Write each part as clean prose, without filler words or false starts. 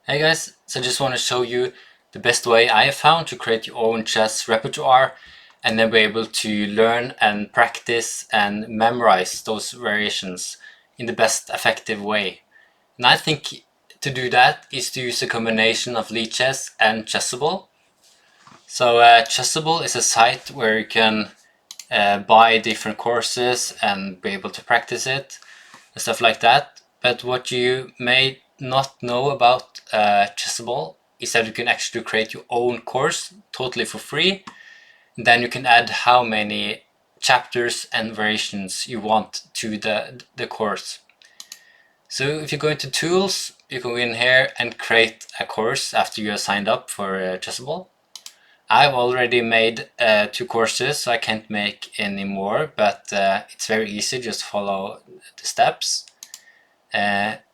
Hey guys, so I just want to show you the best way I have found to create your own chess repertoire and then be able to learn and practice and memorize those variations in the best effective way. And I think to do that is to use a combination of Lichess and Chessable. So Chessable is a site where you can buy different courses and be able to practice it and stuff like that. But what you may not know about Chessable is that you can actually create your own course totally for free. Then you can add how many chapters and variations you want to the course. So if you go into tools, you can go in here and create a course after you have signed up for Chessable. I've already made 2 courses, so I can't make any more, but it's very easy, just follow the steps.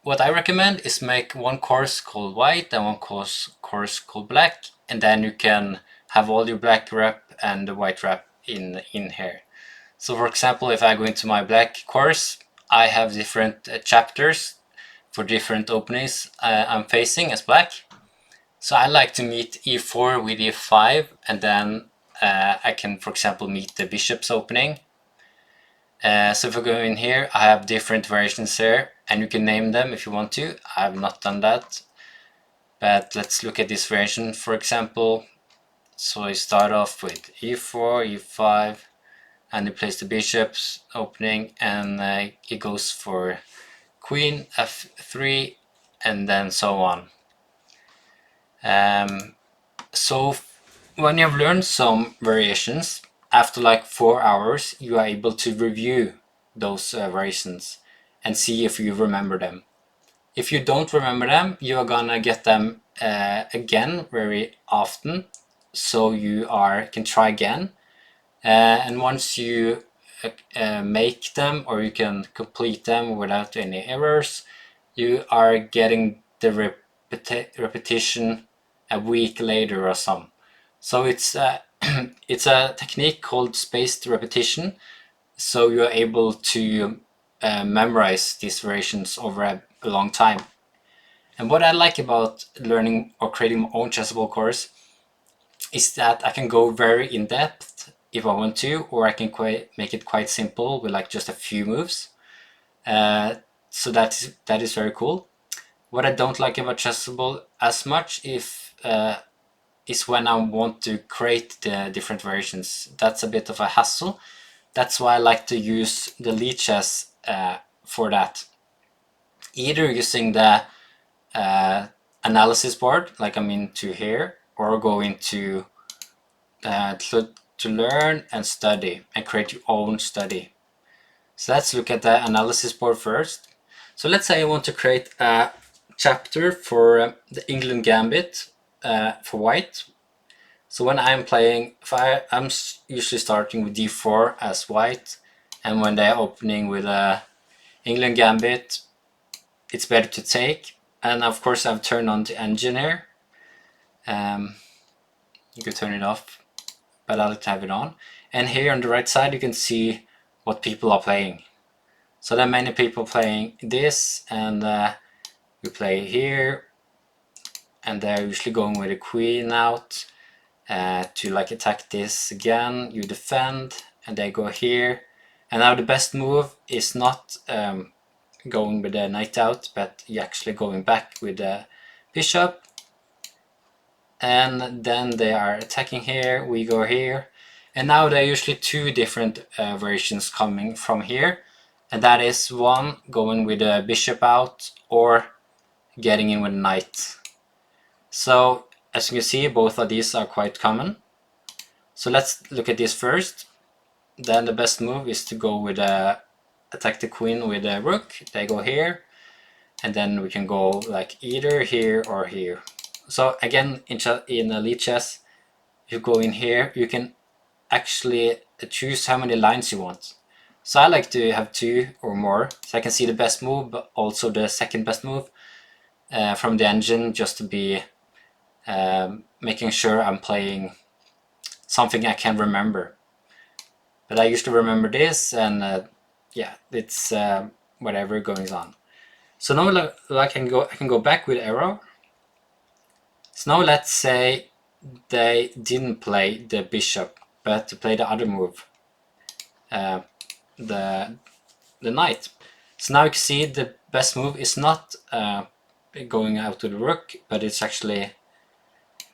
What I recommend is make one course called white and one course called black, and then you can have all your black rep and the white rep in here. So for example, if I go into my black course, I have different chapters for different openings I'm facing as black. So I like to meet e4 with e5, and then I can, for example, meet the bishop's opening. So if I go in here, I have different variations here, and you can name them if you want to. I have not done that, but let's look at this variation, for example. So I start off with e4, e5, and you place the bishop's opening, and it goes for queen f3, and then so on. So when you have learned some variations, after like 4 hours, you are able to review those variations and see if you remember them. If you don't remember them, you are gonna get them again very often, so you can try again. And once you make them, or you can complete them without any errors, you are getting the repetition a week later or some. So it's it's a technique called spaced repetition. So you're able to memorize these variations over a long time. And what I like about learning or creating my own chessable course is that I can go very in depth if I want to, or I can make it quite simple with like just a few moves. So that is very cool. What I don't like about Chessable as much is when I want to create the different variations. That's a bit of a hassle. That's why I like to use the Lichess for that. Either using the analysis board, like I'm into here, or go into to learn and study and create your own study. So let's look at the analysis board first. So let's say I want to create a chapter for the England Gambit for white. So when I'm playing, I'm usually starting with d4 as white, and when they're opening with a England Gambit, it's better to take. And of course I've turned on the engine here. You can turn it off, but I like to have it on. And here on the right side you can see what people are playing. So there are many people playing this, and we play here, and they're usually going with a queen out to like attack this again. You defend, and they go here. And now the best move is not going with the knight out, but you actually going back with the bishop. And then they are attacking here, we go here. And now there are usually 2 different variations coming from here. And that is one going with a bishop out, or getting in with a knight. So as you can see, both of these are quite common. So let's look at this first. Then the best move is to go with attack the queen with a rook. They go here, and then we can go like either here or here. So again, in Elite Chess, if you go in here, you can actually choose how many lines you want. So I like to have 2 or more, so I can see the best move, but also the second best move from the engine, just to be making sure I'm playing something I can remember. But I usually remember this, and yeah, it's whatever goes on. So now, like I can go back with arrow, So now let's say they didn't play the bishop, but to play the other move, the knight. So now you can see the best move is not going out to the rook, but it's actually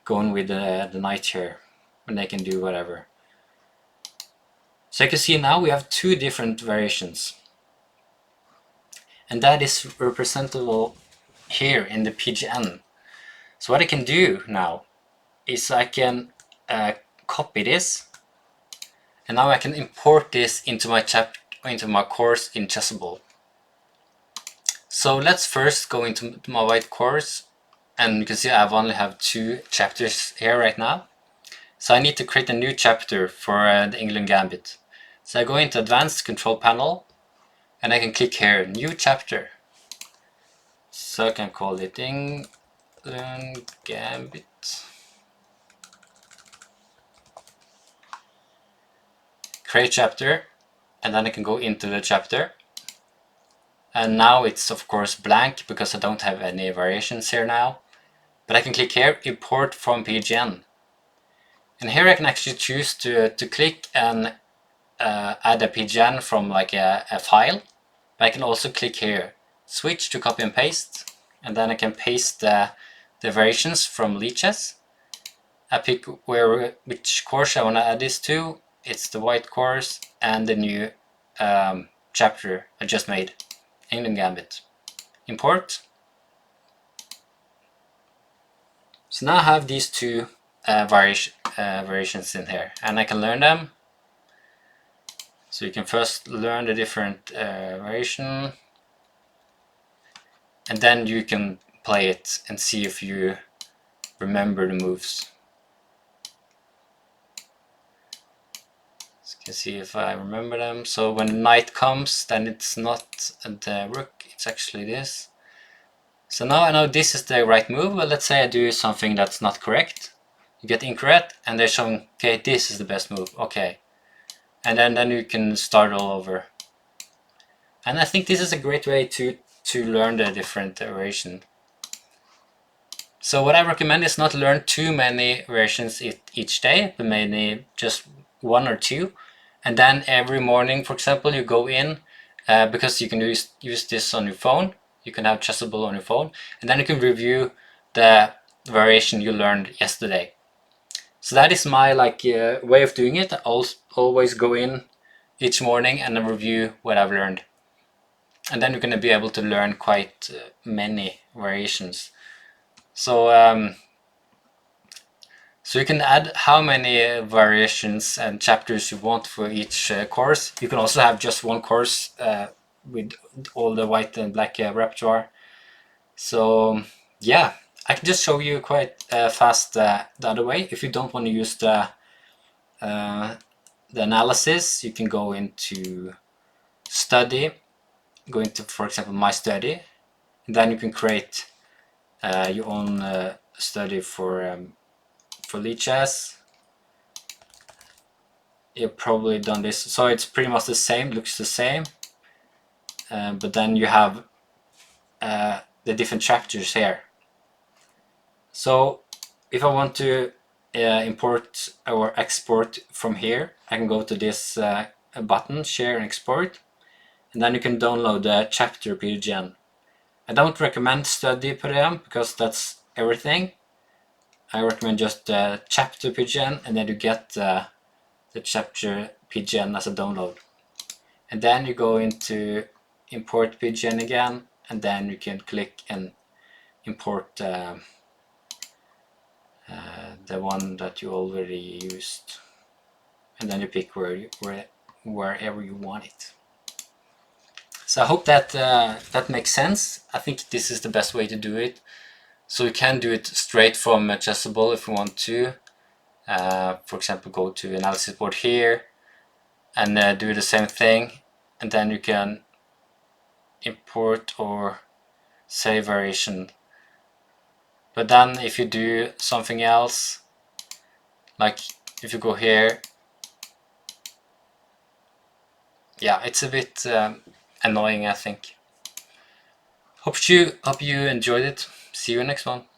going with the knight here, and they can do whatever. So you can see now we have two different variations, and that is representable here in the PGN. So what I can do now is I can copy this, and now I can import this into my course in Chessable. So let's first go into my white course, and you can see I only have 2 chapters here right now. So I need to create a new chapter for the England Gambit. So I go into Advanced Control Panel, and I can click here, New Chapter. So I can call it England Gambit. Create chapter, and then I can go into the chapter. And now it's of course blank because I don't have any variations here now. But I can click here, Import from PGN. And here I can actually choose to click and add a PGN from like a file. But I can also click here, switch to copy and paste, and then I can paste the variations from Lichess. I pick which course I want to add this to. It's the white course and the new chapter I just made, England Gambit. Import. So now I have these two variations in here, and I can learn them. So you can first learn the different variation, and then you can play it and see if you remember the moves. So you can see if I remember them. So when the knight comes, then it's not the rook, it's actually this. So now I know this is the right move, but let's say I do something that's not correct. You get incorrect, and they're showing, okay, this is the best move, okay. And then you can start all over. And I think this is a great way to learn the different variations. So what I recommend is not learn too many variations each day, but maybe just 1 or 2. And then every morning, for example, you go in, because you can use this on your phone. You can have Chessable on your phone, and then you can review the variation you learned yesterday. So that is my way of doing it. I'll always go in each morning and review what I've learned. And then you're going to be able to learn quite many variations. So you can add how many variations and chapters you want for each course. You can also have just one course with all the white and black repertoire. So yeah, I can just show you quite fast the other way. If you don't want to use the analysis, you can go into study, go into, for example, my study, and then you can create your own study for Lichess. You've probably done this, so it's pretty much the same, looks the same, but then you have the different chapters here. So if I want to import or export from here, I can go to this button, share and export, and then you can download the chapter PGN. I don't recommend study PGN because that's everything. I recommend just the chapter PGN, and then you get the chapter PGN as a download. And then you go into import PGN again, and then you can click and import the one that you already used, and then you pick wherever you want it. So I hope that that makes sense. I think this is the best way to do it. So you can do it straight from Chessable if you want to. For example, go to analysis board here and do the same thing, and then you can import or save variation. But then if you do something else, like if you go here, yeah, it's a bit annoying, I think. Hope you enjoyed it. See you next one.